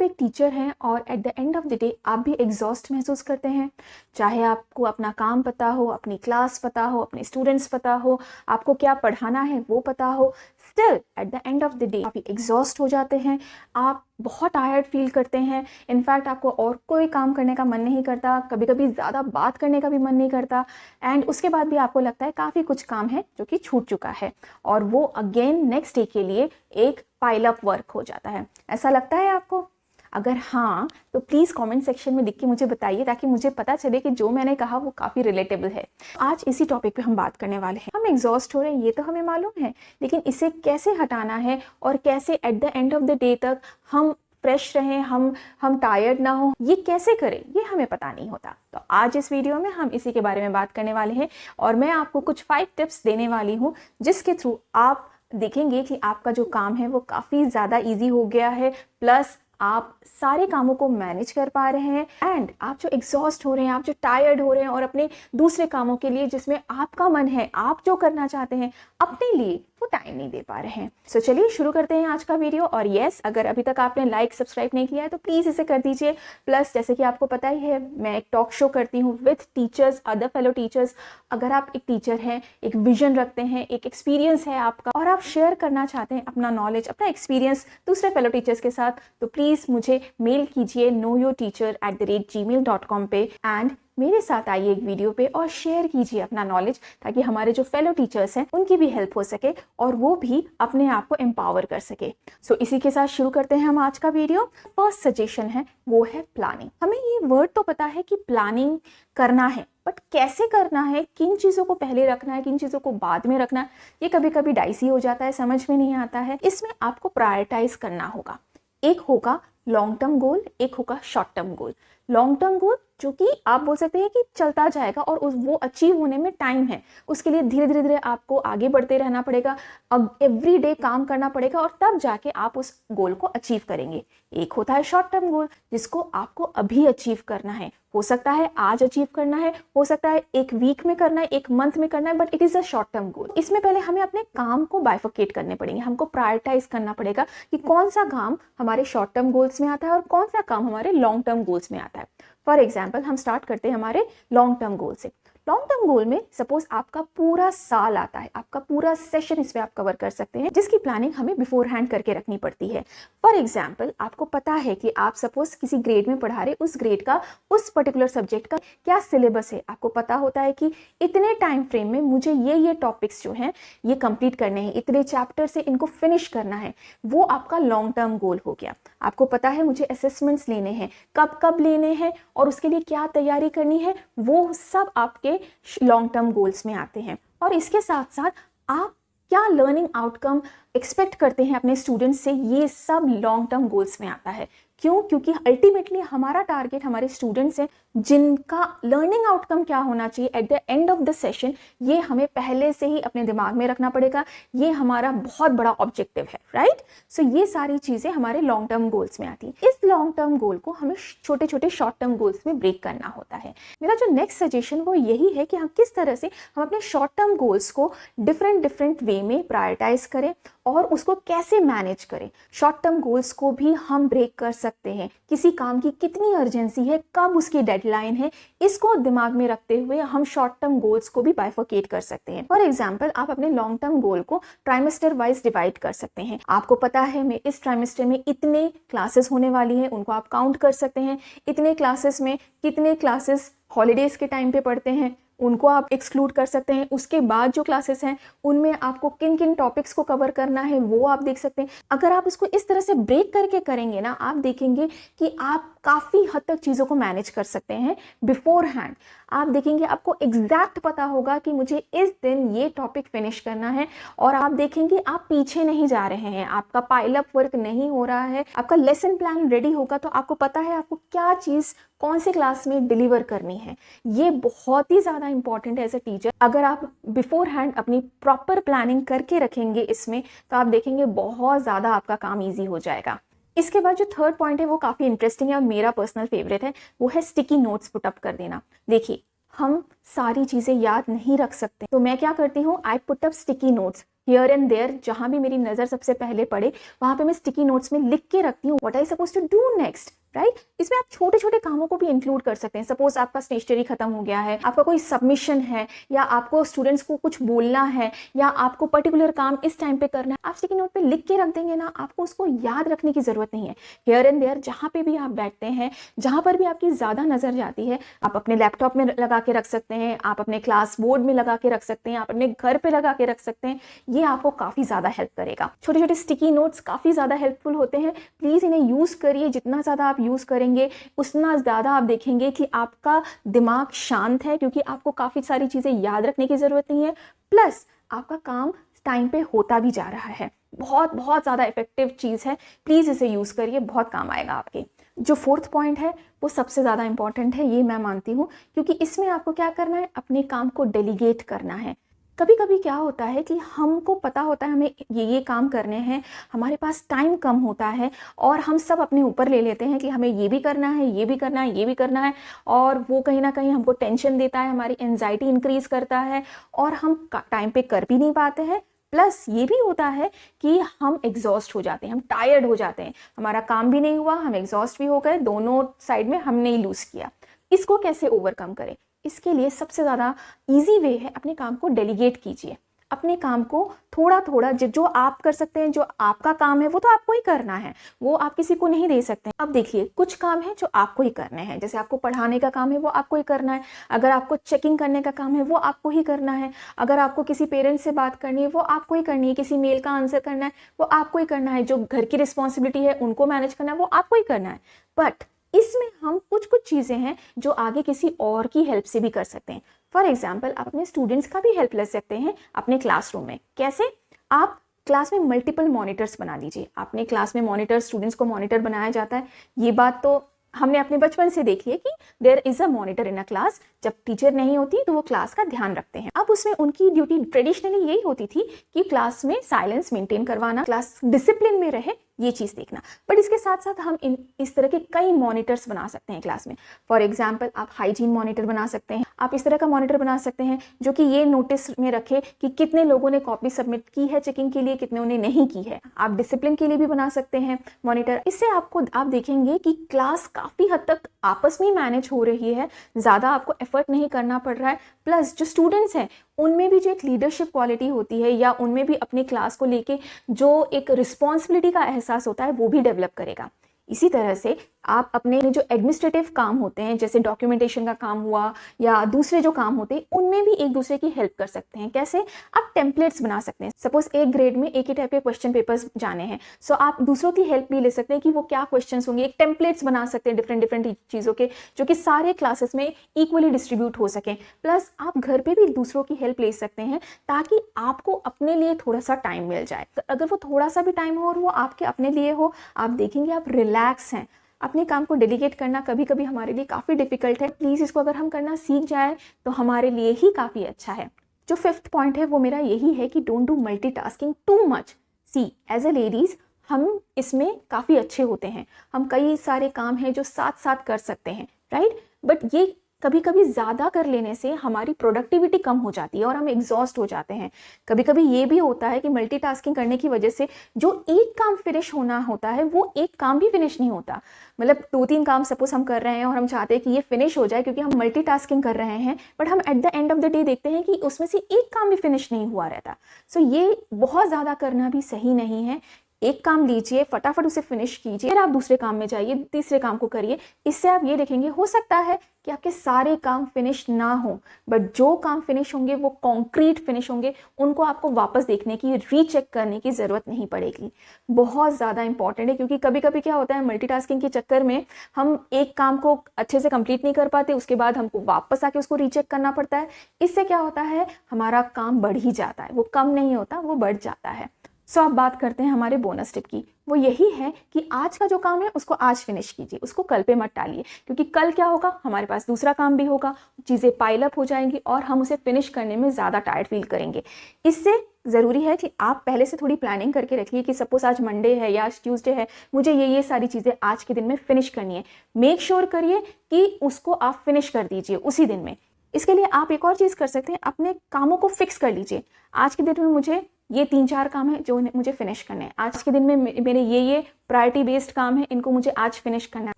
एक टीचर हैं और at the end of the day आप भी एग्जॉस्ट महसूस करते हैं, चाहे आपको अपना काम पता हो, अपनी क्लास पता हो, अपने स्टूडेंट्स पता हो, आपको क्या पढ़ाना है वो पता हो, still at the end of the day आप एग्जॉस्ट हो जाते हैं, आप बहुत टायर्ड फील करते हैं। इनफैक्ट आपको और कोई काम करने का मन नहीं करता, कभी कभी ज़्यादा बात करने का भी मन नहीं करता, एंड उसके बाद भी आपको लगता है काफ़ी कुछ काम है जो कि छूट चुका है और वो अगेन नेक्स्ट डे के लिए एक पाइल अप वर्क हो जाता है। ऐसा लगता है आपको? अगर हाँ तो प्लीज़ कमेंट सेक्शन में लिख के मुझे बताइए ताकि मुझे पता चले कि जो मैंने कहा वो काफ़ी रिलेटेबल है। आज इसी टॉपिक पे हम बात करने वाले हैं। हम एग्जॉस्ट हो रहे हैं ये तो हमें मालूम है, लेकिन इसे कैसे हटाना है और कैसे at the end of the day तक हम फ्रेश रहें, हम टायर्ड ना हो, ये कैसे करें ये हमें पता नहीं होता। तो आज इस वीडियो में हम इसी के बारे में बात करने वाले हैं और मैं आपको कुछ 5 टिप्स देने वाली हूँ जिसके थ्रू आप देखेंगे कि आपका जो काम है वो काफ़ी ज़्यादा ईजी हो गया है, प्लस आप सारे कामों को मैनेज कर पा रहे हैं एंड आप जो एग्जॉस्ट हो रहे हैं, आप जो टायर्ड हो रहे हैं और अपने दूसरे कामों के लिए जिसमें आपका मन है, आप जो करना चाहते हैं अपने लिए, वो टाइम नहीं दे पा रहे हैं। सो चलिए शुरू करते हैं आज का वीडियो। और यस, अगर अभी तक आपने लाइक सब्सक्राइब नहीं किया है तो प्लीज़ इसे कर दीजिए। प्लस जैसे कि आपको पता ही है मैं एक टॉक शो करती हूँ with teachers, other fellow teachers. अगर आप एक टीचर हैं, एक विजन रखते हैं, एक एक्सपीरियंस है आपका और आप शेयर करना चाहते हैं अपना नॉलेज, अपना एक्सपीरियंस दूसरे फेलो टीचर्स के साथ, तो प्लीज़ मुझे मेल कीजिए knowyourteacher@gmail.com पे एंड मेरे साथ आइए एक वीडियो पे और शेयर कीजिए अपना नॉलेज ताकि हमारे जो फेलो टीचर्स हैं उनकी भी हेल्प हो सके और वो भी अपने आप को एम्पावर कर सके। सो इसी के साथ शुरू करते हैं हम आज का वीडियो। फर्स्ट सजेशन है वो है प्लानिंग। हमें ये वर्ड तो पता है कि प्लानिंग करना है, बट कैसे करना है, किन चीज़ों को पहले रखना है, किन चीज़ों को बाद में रखना है, ये कभी कभी डाइसी हो जाता है, समझ में नहीं आता है। इसमें आपको प्रायोरिटाइज करना होगा। एक होगा लॉन्ग टर्म गोल, एक होगा short term goal. Long term goal जो कि आप बोल सकते हैं कि चलता जाएगा और वो अचीव होने में टाइम है, उसके लिए धीरे धीरे धीरे आपको आगे बढ़ते रहना पड़ेगा, अब एवरी डे काम करना पड़ेगा और तब जाके आप उस गोल को अचीव करेंगे। एक होता है शॉर्ट टर्म गोल जिसको आपको अभी अचीव करना है, हो सकता है आज अचीव करना है, हो सकता है एक वीक में करना है, एक मंथ में करना है, but it is a short term goal. इसमें पहले हमें अपने काम को बाइफरकेट करने पड़ेंगे, हमको प्रायोरिटाइज करना पड़ेगा कि कौन सा काम हमारे शॉर्ट टर्म गोल्स में आता है और कौन सा काम हमारे लॉन्ग टर्म गोल्स में आता है। फॉर एग्जाम्पल हम स्टार्ट करते हैं हमारे लॉन्ग टर्म गोल से। लॉन्ग टर्म गोल में सपोज आपका पूरा साल आता है, आपका पूरा सेशन इसमें आप कवर कर सकते हैं, जिसकी प्लानिंग हमें बिफोर हैंड करके रखनी पड़ती है। फॉर एग्जाम्पल आपको पता है कि आप सपोज किसी ग्रेड में पढ़ा रहे, उस ग्रेड का, उस पर्टिकुलर सब्जेक्ट का क्या सिलेबस है, आपको पता होता है कि इतने टाइम फ्रेम में मुझे ये टॉपिक्स जो हैं ये कंप्लीट करने हैं, इतने चैप्टर से इनको फिनिश करना है, वो आपका लॉन्ग टर्म गोल हो गया। आपको पता है मुझे असेसमेंट्स लेने हैं, कब कब लेने हैं और उसके लिए क्या तैयारी करनी है, वो सब आपके लॉन्ग टर्म गोल्स में आते हैं। और इसके साथ साथ आप क्या लर्निंग आउटकम एक्सपेक्ट करते हैं अपने स्टूडेंट्स से, ये सब लॉन्ग टर्म गोल्स में आता है। क्यों? क्योंकि अल्टीमेटली हमारा टारगेट हमारे स्टूडेंट्स हैं, जिनका लर्निंग आउटकम क्या होना चाहिए at the end of the session, ये हमें पहले से ही अपने दिमाग में रखना पड़ेगा। ये हमारा बहुत बड़ा ऑब्जेक्टिव है, राइट? सो ये सारी चीज़ें हमारे लॉन्ग टर्म गोल्स में आती हैं। इस लॉन्ग टर्म गोल को हमें छोटे छोटे शॉर्ट टर्म गोल्स में ब्रेक करना होता है। मेरा जो नेक्स्ट सजेशन वो यही है कि हम किस तरह से हम अपने शॉर्ट टर्म गोल्स को डिफरेंट वे में प्रायोरिटाइज करें और उसको कैसे मैनेज करें। शॉर्ट टर्म गोल्स को भी हम ब्रेक कर सकते हैं। किसी काम की कितनी अर्जेंसी है, कब उसकी डेडलाइन है, इसको दिमाग में रखते हुए हम शॉर्ट टर्म गोल्स को भी बाइफरकेट कर सकते हैं। फॉर एग्जाम्पल आप अपने लॉन्ग टर्म गोल को ट्राइमेस्टर वाइज डिवाइड कर सकते हैं। आपको पता है मैं इस ट्राइमेस्टर में इतने क्लासेस होने वाली हैं, उनको आप काउंट कर सकते हैं। इतने क्लासेस में कितने क्लासेस हॉलीडेज के टाइम पे पढ़ते हैं, उनको आप एक्सक्लूड कर सकते हैं। उसके बाद जो क्लासेस हैं उनमें आपको किन किन टॉपिक्स को कवर करना है वो आप देख सकते हैं। अगर आप इसको इस तरह से ब्रेक करके करेंगे ना, आप देखेंगे कि आप काफ़ी हद तक चीज़ों को मैनेज कर सकते हैं बिफोर हैंड। आप देखेंगे आपको एग्जैक्ट पता होगा कि मुझे इस दिन ये टॉपिक फिनिश करना है और आप देखेंगे आप पीछे नहीं जा रहे हैं, आपका पाइल अप वर्क नहीं हो रहा है, आपका लेसन प्लान रेडी होगा तो आपको पता है आपको क्या चीज़ कौन सी क्लास में डिलीवर करनी है। ये बहुत ही ज़्यादा इंपॉर्टेंट है एज ए टीचर। अगर आप बिफोर हैंड अपनी प्रॉपर प्लानिंग करके रखेंगे इसमें, तो आप देखेंगे बहुत ज़्यादा आपका काम ईजी हो जाएगा। इसके बाद जो थर्ड पॉइंट है वो काफ़ी इंटरेस्टिंग है और मेरा पर्सनल फेवरेट है, वो है स्टिकी नोट्स पुटअप कर देना। देखिए हम सारी चीज़ें याद नहीं रख सकते। तो मैं क्या करती हूँ, I put up sticky notes here and there, जहाँ भी मेरी नज़र सबसे पहले पड़े वहाँ पे मैं स्टिकी नोट्स में लिख के रखती हूँ what I suppose to do next, right. इसमें आप छोटे छोटे कामों को भी इंक्लूड कर सकते हैं। सपोज आपका स्टेशनरी खत्म हो गया है, आपका कोई सबमिशन है, या आपको स्टूडेंट्स को कुछ बोलना है, या आपको पर्टिकुलर काम इस टाइम पे करना है, आप स्टिकी नोट पे लिख के रख देंगे ना, आपको उसको याद रखने की जरूरत नहीं है। हियर एंड देयर जहाँ पे भी आप बैठते हैं, जहाँ पर भी आपकी ज़्यादा नज़र जाती है, आप अपने लैपटॉप में लगा के रख सकते हैं, आप अपने क्लास बोर्ड में लगा के रख सकते हैं, आप अपने घर पे लगा के रख सकते हैं। ये आपको काफ़ी ज़्यादा हेल्प करेगा। छोटे छोटे स्टिकी नोट्स काफ़ी ज़्यादा हेल्पफुल होते हैं। प्लीज़ इन्हें यूज़ करिए। जितना ज़्यादा आप यूज़ करेंगे उतना ज़्यादा आप देखेंगे कि आपका दिमाग शांत है, क्योंकि आपको काफ़ी सारी चीज़ें याद रखने की ज़रूरत नहीं है, प्लस आपका काम टाइम पे होता भी जा रहा है। बहुत बहुत ज़्यादा इफेक्टिव चीज़ है। प्लीज़ इसे यूज़ करिए, बहुत काम आएगा आपके। जो फोर्थ पॉइंट है वो सबसे ज़्यादा इंपॉर्टेंट है, ये मैं मानती हूँ, क्योंकि इसमें आपको क्या करना है, अपने काम को डेलीगेट करना है। कभी कभी क्या होता है कि हमको पता होता है हमें ये काम करने हैं, हमारे पास टाइम कम होता है और हम सब अपने ऊपर ले लेते हैं कि हमें ये भी करना है, ये भी करना है, ये भी करना है, और वो कहीं ना कहीं हमको टेंशन देता है, हमारी एंजाइटी इंक्रीज करता है और हम टाइम पे कर भी नहीं पाते हैं। प्लस ये भी होता है कि हम एग्जॉस्ट हो जाते हैं, हम टायर्ड हो जाते हैं, हमारा काम भी नहीं हुआ, हम एग्जॉस्ट भी हो गए, दोनों साइड में हमने ही लूज किया। इसको कैसे ओवरकम करें? इसके लिए सबसे ज़्यादा इजी वे है, अपने काम को डेलीगेट कीजिए। अपने काम को थोड़ा थोड़ा जो आप कर सकते हैं, जो आपका काम है वो तो आपको ही करना है, वो आप किसी को नहीं दे सकते। अब देखिए, कुछ काम है जो आपको ही करने हैं, जैसे आपको पढ़ाने का काम है वो आपको ही करना है, अगर आपको चेकिंग करने का काम है वो आपको ही करना है, अगर आपको किसी पेरेंट्स से बात करनी है वो आपको ही करनी है, किसी मेल का आंसर करना है वो आपको ही करना है, जो घर की रिस्पॉन्सिबिलिटी है उनको मैनेज करना है वो आपको ही करना है। बट इसमें हम कुछ चीज़ें हैं जो आगे किसी और की हेल्प से भी कर सकते हैं। फॉर एग्जाम्पल, आप अपने स्टूडेंट्स का भी हेल्प ले सकते हैं अपने क्लासरूम में। कैसे? आप क्लास में मल्टीपल मॉनिटर्स बना लीजिए। अपने क्लास में मॉनिटर, स्टूडेंट्स को मॉनिटर बनाया जाता है, ये बात तो हमने अपने बचपन से देखी है कि there is a monitor in a class. जब टीचर नहीं होती तो वो क्लास का ध्यान रखते हैं। अब उसमें उनकी ड्यूटी ट्रेडिशनली यही होती थी कि क्लास में साइलेंस मेंटेन करवाना, क्लास डिसिप्लिन में रहे, ये चीज़ देखना। बट इसके साथ साथ हम इस तरह के कई मॉनिटर्स बना सकते हैं क्लास में। फॉर एग्जाम्पल, आप हाइजीन मॉनिटर बना सकते हैं, आप इस तरह का मॉनिटर बना सकते हैं जो कि ये नोटिस में रखे कि कितने लोगों ने कॉपी सबमिट की है चेकिंग के लिए, कितने ने नहीं की है। आप डिसिप्लिन के लिए भी बना सकते हैं मॉनिटर। इससे आप देखेंगे कि क्लास काफ़ी हद तक आपस में मैनेज हो रही है, ज़्यादा आपको एफर्ट नहीं करना पड़ रहा है। प्लस जो स्टूडेंट्स हैं उनमें भी जो एक लीडरशिप क्वालिटी होती है, या उनमें भी अपनी क्लास को लेके जो एक रिस्पॉन्सिबिलिटी का एहसास होता है, वो भी डेवलप करेगा। इसी तरह से आप अपने जो एडमिनिस्ट्रेटिव काम होते हैं, जैसे डॉक्यूमेंटेशन का काम हुआ या दूसरे जो काम होते हैं, उनमें भी एक दूसरे की हेल्प कर सकते हैं। कैसे? आप टेम्पलेट्स बना सकते हैं। सपोज एक ग्रेड में एक ही टाइप के क्वेश्चन पेपर्स जाने हैं, सो आप दूसरों की हेल्प भी ले सकते हैं कि वो क्या क्वेश्चन होंगे। एक टेम्पलेट्स बना सकते हैं डिफरेंट डिफरेंट चीज़ों के, जो कि सारे क्लासेस में इक्वली डिस्ट्रीब्यूट हो सकें। प्लस आप घर पर भी दूसरों की हेल्प ले सकते हैं ताकि आपको अपने लिए थोड़ा सा टाइम मिल जाए। तो अगर वो थोड़ा सा भी टाइम हो और वो आपके अपने लिए हो, आप देखेंगे आप रिलैक्स हैं। अपने काम को डेलीगेट करना कभी कभी हमारे लिए काफ़ी डिफिकल्ट है। प्लीज़ इसको अगर हम करना सीख जाए तो हमारे लिए ही काफ़ी अच्छा है। जो फिफ्थ पॉइंट है वो मेरा यही है कि don't do multitasking too much. See, as a ladies हम इसमें काफ़ी अच्छे होते हैं, हम कई सारे काम हैं जो साथ साथ कर सकते हैं, राइट। बट ये कभी कभी ज़्यादा कर लेने से हमारी प्रोडक्टिविटी कम हो जाती है और हम एग्जॉस्ट हो जाते हैं। कभी कभी ये भी होता है कि मल्टीटास्किंग करने की वजह से जो एक काम फिनिश होना होता है वो एक काम भी फिनिश नहीं होता। मतलब 2-3 काम सपोज हम कर रहे हैं और हम चाहते हैं कि ये फिनिश हो जाए क्योंकि हम मल्टीटास्किंग कर रहे हैं, बट हम at the end of the day देखते हैं कि उसमें से एक काम भी फिनिश नहीं हुआ रहता। सो ये बहुत ज़्यादा करना भी सही नहीं है। एक काम लीजिए, फटाफट उसे फिनिश कीजिए, फिर आप दूसरे काम में जाइए, तीसरे काम को करिए। इससे आप ये देखेंगे, हो सकता है कि आपके सारे काम फिनिश ना हो, बट जो काम फिनिश होंगे वो कॉन्क्रीट फिनिश होंगे, उनको आपको वापस देखने की, रीचेक करने की ज़रूरत नहीं पड़ेगी। बहुत ज़्यादा इंपॉर्टेंट है, क्योंकि कभी कभी क्या होता है, मल्टीटास्किंग के चक्कर में हम एक काम को अच्छे से कंप्लीट नहीं कर पाते, उसके बाद हमको वापस आके उसको रीचेक करना पड़ता है। इससे क्या होता है, हमारा काम बढ़ ही जाता है, वो कम नहीं होता, वो बढ़ जाता है। सो अब बात करते हैं हमारे बोनस टिप की। वो यही है कि आज का जो काम है उसको आज फिनिश कीजिए, उसको कल पे मत टालिए, क्योंकि कल क्या होगा, हमारे पास दूसरा काम भी होगा, चीज़ें पाइल अप हो जाएंगी और हम उसे फिनिश करने में ज़्यादा टायर्ड फील करेंगे। इससे ज़रूरी है कि आप पहले से थोड़ी प्लानिंग करके रखिए कि सपोज आज मंडे है या आज ट्यूसडे है, मुझे ये सारी चीज़ें आज के दिन में फिनिश करनी है। मेक श्योर करिए कि उसको आप फिनिश कर दीजिए उसी दिन में। इसके लिए आप एक और चीज़ कर सकते हैं, अपने कामों को फिक्स कर लीजिए। आज के दिन में मुझे ये 3-4 काम है जो मुझे फिनिश करने हैं। आज के दिन में मेरे ये प्रायोरिटी बेस्ड काम है, इनको मुझे आज फिनिश करना है।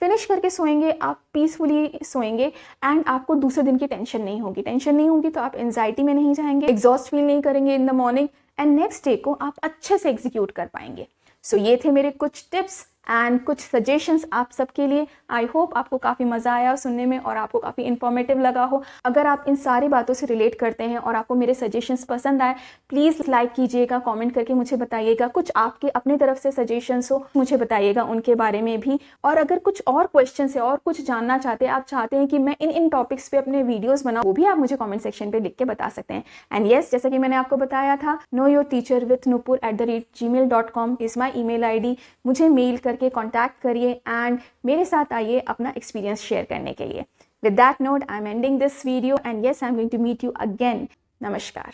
फिनिश करके सोएंगे, आप पीसफुली सोएंगे एंड आपको दूसरे दिन की टेंशन नहीं होगी। टेंशन नहीं होगी तो आप एंजाइटी में नहीं जाएंगे, एग्जॉस्ट फील नहीं करेंगे in the morning, and next day को आप अच्छे से एग्जीक्यूट कर पाएंगे। सो ये थे मेरे कुछ टिप्स एंड कुछ सजेशंस आप सबके लिए। आई होप आपको काफ़ी मज़ा आया सुनने में और आपको काफ़ी इन्फॉर्मेटिव लगा हो। अगर आप इन सारी बातों से रिलेट करते हैं और आपको मेरे सजेशंस पसंद आए, प्लीज़ लाइक कीजिएगा, कमेंट करके मुझे बताइएगा। कुछ आपके अपनी तरफ से सजेशंस हो मुझे बताइएगा उनके बारे में भी। और अगर कुछ और क्वेश्चन है और कुछ जानना चाहते हैं, आप चाहते हैं कि मैं इन टॉपिक्स पे अपने वीडियोज़ बनाऊँ, वो भी आप मुझे कॉमेंट सेक्शन पर लिख के बता सकते हैं। एंड येस, जैसा कि मैंने आपको बताया था, knowyourteacherwithnupur@gmail.com is my email ID। मुझे मेल करके कॉन्टैक्ट करिए एंड मेरे साथ आइए अपना एक्सपीरियंस शेयर करने के लिए। With that note, I am ending this video and yes, I am going to meet you again. नमस्कार।